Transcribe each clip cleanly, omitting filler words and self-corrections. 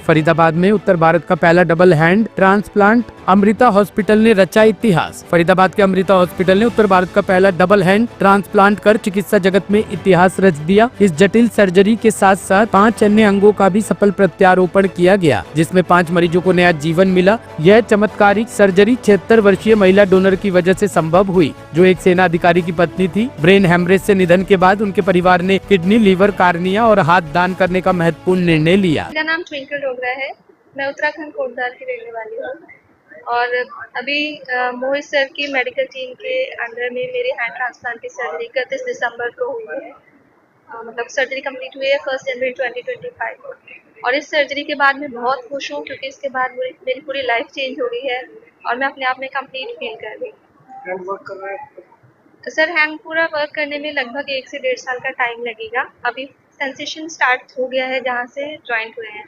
फरीदाबाद में उत्तर भारत का पहला double hand transplant, Amrita hospital ने रचा इतिहास। फरीदाबाद के अमृता हॉस्पिटल ने उत्तर भारत का पहला डबल हैंड ट्रांसप्लांट कर चिकित्सा जगत में इतिहास रच दिया। इस जटिल सर्जरी के साथ साथ 5 अन्य अंगों का भी सफल प्रत्यारोपण किया गया, जिसमें 5 मरीजों को नया जीवन मिला। यह चमत्कारिक सर्जरी 76 वर्षीय महिला डोनर की वजह से संभव हुई, जो एक सेना अधिकारी की पत्नी थी। ब्रेन हेमरेज से निधन के बाद उनके परिवार ने किडनी, लीवर, कार्निया और हाथ दान करने का महत्वपूर्ण निर्णय लिया। मेरा नाम ट्विंकल डोगरा है। मैं उत्तराखंड कोटद्वार की रहने वाली हूँ और अभी मोहित सर की मेडिकल टीम के अंडर में मेरी हैंड ट्रांसप्लांट की सर्जरी 31 दिसंबर को हुई है। मतलब सर्जरी कंप्लीट हुई है 1 जनवरी 2025 को। और इस सर्जरी के बाद मैं बहुत खुश हूँ क्योंकि इसके बाद मेरी पूरी लाइफ चेंज हो गई है और मैं अपने आप में कंप्लीट फील कर रही हूँ। तो सर हैंड पूरा वर्क करने में लगभग 1 से 1.5 साल का टाइम लगेगा। अभी सेंसेशन स्टार्ट हो गया है जहाँ से जॉइंट हुए हैं।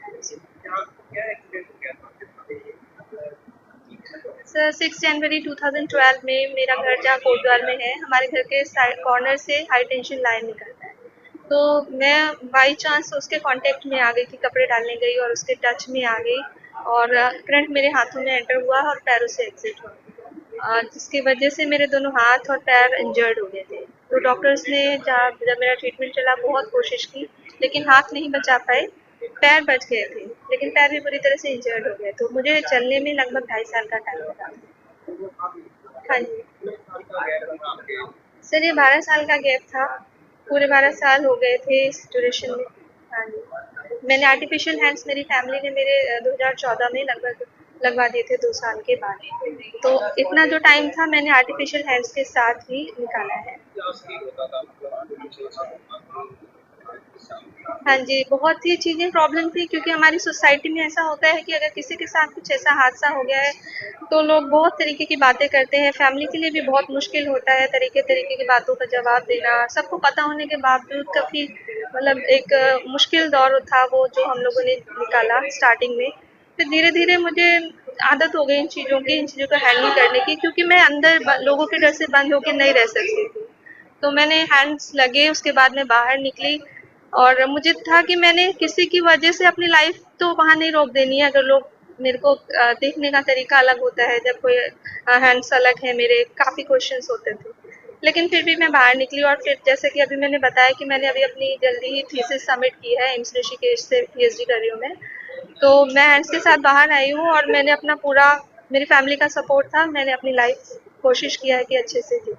सर 6 जनवरी 2012 में मेरा घर जहाँ कोटद्वार में है, हमारे घर के कॉर्नर से हाई टेंशन लाइन निकलता है। तो मैं बाई चांस उसके कांटेक्ट में आ गई थी, कपड़े डालने गई और उसके टच में आ गई और करंट मेरे हाथों में एंटर हुआ और पैरों से एग्जिट हुआ, जिसकी वजह से मेरे दोनों हाथ और पैर इंजर्ड हो गए थे। तो डॉक्टर्स ने जब मेरा ट्रीटमेंट चला बहुत कोशिश की, लेकिन हाथ नहीं बचा पाए। पैर बच गए थे, लेकिन पैर भी पूरी तरह से इंजर्ड हो गए। तो मुझे चलने में लगभग 2.5 साल का टाइम लगा। हाँ जी सर, ये 12 साल का गैप था। पूरे 12 साल हो गए थे इस ड्यूरेशन में। हाँ जी, मैंने आर्टिफिशियल हैंड्स मेरी फैमिली ने मेरे 2014 में लगभग लगवा दिए थे 2 साल के बाद। तो इतना जो टाइम था मैंने आर्टिफिशियल हैंड्स के साथ ही निकाला है। हाँ जी, बहुत ही चीज़ें प्रॉब्लम थी क्योंकि हमारी सोसाइटी में ऐसा होता है कि अगर किसी के साथ कुछ ऐसा हादसा हो गया है, तो लोग बहुत तरीके की बातें करते हैं। फैमिली के लिए भी बहुत मुश्किल होता है तरीके-तरीके की बातों का जवाब देना। सबको पता होने के बावजूद काफ़ी मतलब एक मुश्किल दौर था वो जो हम लोगों ने निकाला स्टार्टिंग में। फिर धीरे-धीरे मुझे आदत हो गई इन चीज़ों की, इन चीज़ों को हैंडल करने की, क्योंकि मैं अंदर लोगों के डर से बंद होके नहीं रह सकती थी। तो मैंने हैंड्स लगे, उसके बाद मैं बाहर निकली और मुझे था कि मैंने किसी की वजह से अपनी लाइफ तो वहाँ नहीं रोक देनी है। अगर लोग मेरे को देखने का तरीका अलग होता है, जब कोई हैंड्स अलग है मेरे, काफ़ी क्वेश्चंस होते थे। लेकिन फिर भी मैं बाहर निकली और फिर जैसे कि अभी मैंने बताया कि मैंने अभी अपनी जल्दी ही थीसिस सबमिट की है, एम्स ऋषिकेश से पीएचडी कर रही हूँ मैं। तो मैं हैंड्स के साथ बाहर आई हूँ और मैंने अपना पूरा, मेरी फैमिली का सपोर्ट था, मैंने अपनी लाइफ कोशिश किया है कि अच्छे से जी।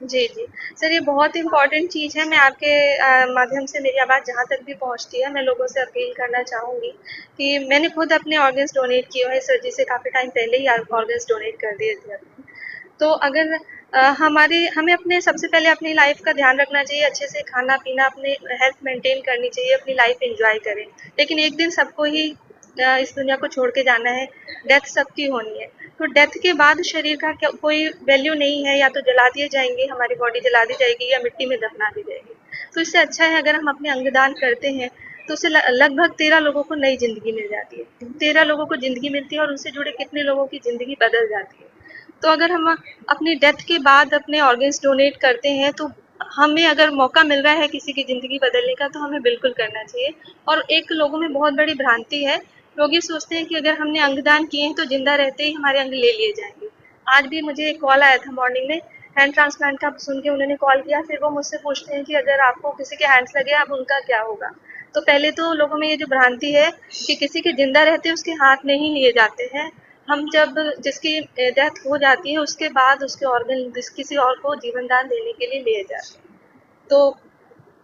जी, जी। सर, ये बहुत इम्पोर्टेंट चीज़ है। मैं आपके माध्यम से मेरी आवाज़ जहाँ तक भी पहुँचती है, मैं लोगों से अपील करना चाहूँगी कि मैंने खुद अपने ऑर्गन्स डोनेट किए हुए हैं। सर्जरी से काफ़ी टाइम पहले ही ऑर्गन्स डोनेट कर दिए थे अपने। तो अगर हमें अपने सबसे पहले अपनी लाइफ़ का ध्यान रखना चाहिए, अच्छे से खाना-पीना, अपनी हेल्थ मेंटेन करनी चाहिए, अपनी लाइफ़ एन्जॉय करें। लेकिन एक दिन सबको ही इस दुनिया को छोड़ के जाना है, डेथ सबकी होनी है। तो डेथ के बाद शरीर का क्या कोई वैल्यू नहीं है, या तो जला दिए जाएँगे, हमारी बॉडी जला दी जाएगी या मिट्टी में दफना दी जाएगी। तो इससे अच्छा है अगर हम अपने अंगदान करते हैं, तो उससे लगभग 13 लोगों को नई ज़िंदगी मिल जाती है। 13 लोगों को ज़िंदगी मिलती है और उनसे जुड़े कितने लोगों की ज़िंदगी बदल जाती है। तो अगर हम अपनी डेथ के बाद अपने ऑर्गन्स डोनेट करते हैं, तो हमें अगर मौका मिल रहा है किसी की ज़िंदगी बदलने का, तो हमें बिल्कुल करना चाहिए। और एक लोगों में बहुत बड़ी भ्रांति है, लोग ये सोचते हैं कि अगर हमने अंगदान किए हैं तो ज़िंदा रहते ही हमारे अंग ले लिए जाएँगे। आज भी मुझे एक कॉल आया था मॉर्निंग में, हैंड ट्रांसप्लांट का सुन के उन्होंने कॉल किया, फिर वो मुझसे पूछते हैं कि अगर आपको किसी के हैंड्स लगे, अब उनका क्या होगा? तो पहले तो लोगों में ये जो भ्रांति है कि किसी के ज़िंदा रहते उसके हाथ नहीं लिए जाते हैं। हम जब जिसकी डेथ हो जाती है उसके बाद उसके ऑर्गन किसी और को जीवन दान देने के लिए लिए जाते हैं। तो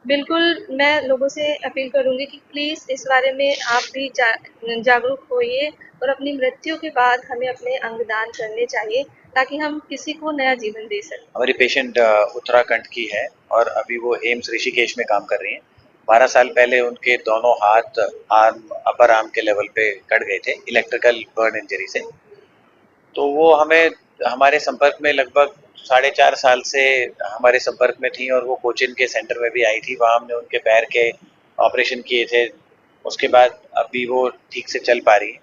बिल्कुल मैं लोगों से अपील करूँगी कि प्लीज़ इस बारे में आप भी जागरूक होइए और अपनी मृत्यु के बाद हमें अपने अंग दान करने चाहिए, ताकि हम किसी को नया जीवन दे सकें। हमारी पेशेंट उत्तराखंड की है और अभी वो एम्स ऋषिकेश में काम कर रही हैं। 12 साल पहले उनके दोनों हाथ आर्म अपर आर्म के लेवल पे कट गए थे इलेक्ट्रिकल बर्न इंजरी से। तो वो हमें हमारे संपर्क में लगभग 4.5 साल से हमारे संपर्क में थी और वो कोचिन के सेंटर में भी आई थी। वहाँ हमने उनके पैर के ऑपरेशन किए थे। उसके बाद अभी वो ठीक से चल पा रही है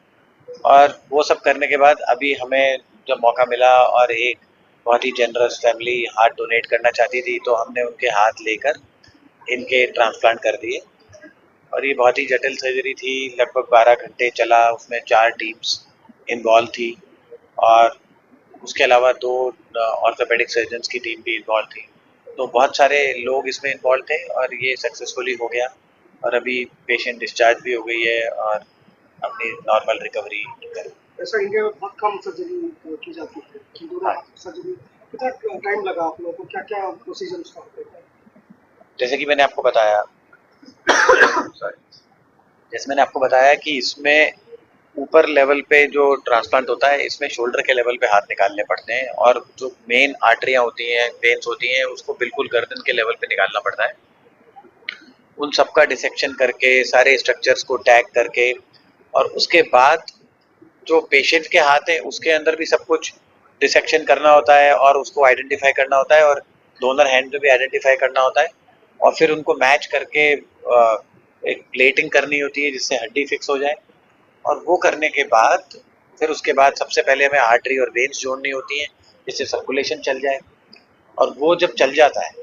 और वो सब करने के बाद अभी हमें जब मौका मिला और एक बहुत ही जनरस फैमिली हार्ट डोनेट करना चाहती थी, तो हमने उनके हाथ लेकर इनके ट्रांसप्लांट कर दिए। और ये बहुत ही जटिल सर्जरी थी, लगभग 12 घंटे चला, उसमें 4 टीम्स इन्वॉल्व थी और उसके अलावा 2 ऑर्थोपेडिक सर्जन्स की टीम भी इन्वॉल्व थी। तो बहुत सारे लोग इसमें इन्वॉल्व थे और ये सक्सेसफुली हो गया और अभी पेशेंट डिस्चार्ज भी हो गई है और अपनी नॉर्मल रिकवरी कर। ऐसा इंडिया में बहुत कम सर्जरी की जाती है, सर्जरी कितना टाइम लगा आप लोगों को, क्या क्या प्रोसीजर उसका होता है? जैसे कि मैंने आपको बताया जैसे मैंने आपको बताया कि इसमें ऊपर लेवल पे जो ट्रांसप्लांट होता है, इसमें शोल्डर के लेवल पे हाथ निकालने पड़ते हैं और जो मेन आर्टरियाँ होती हैं, वेन्स होती हैं, उसको बिल्कुल गर्दन के लेवल पे निकालना पड़ता है। उन सबका डिसेक्शन करके, सारे स्ट्रक्चर्स को टैग करके और उसके बाद जो पेशेंट के हाथ है उसके अंदर भी सब कुछ डिसेक्शन करना होता है और उसको आइडेंटिफाई करना होता है और डोनर हैंड में भी आइडेंटिफाई करना होता है और फिर उनको मैच करके एक प्लेटिंग करनी होती है जिससे हड्डी फिक्स हो जाए और वो करने के बाद फिर उसके बाद सबसे पहले हमें आर्टरी और वेन्स जोड़नी होती हैं जिससे सर्कुलेशन चल जाए और वो जब चल जाता है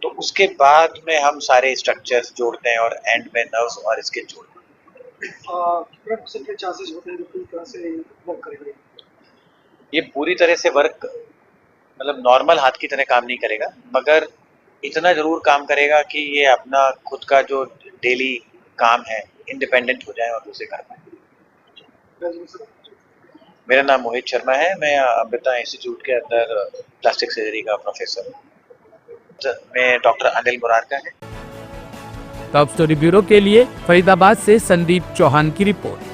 तो उसके बाद में हम सारे स्ट्रक्चर्स जोड़ते हैं और एंड में नर्व्स और इसके जोड़ते हैं। कितने चांसेस होते हैं जो पूरी तरह से वर्क करेगा? ये पूरी तरह से वर्क मतलब नॉर्मल हाथ की तरह काम नहीं करेगा, मगर इतना जरूर काम करेगा कि ये अपना खुद का जो डेली काम है इंडिपेंडेंट हो जाए और उसे कर पाए। मेरा नाम मोहित शर्मा है, मैं अमृता इंस्टीट्यूट के अंदर प्लास्टिक सर्जरी का प्रोफेसर हूँ। मैं डॉक्टर अनिल मुरारका है। टॉप स्टोरी ब्यूरो के लिए फरीदाबाद से संदीप चौहान की रिपोर्ट।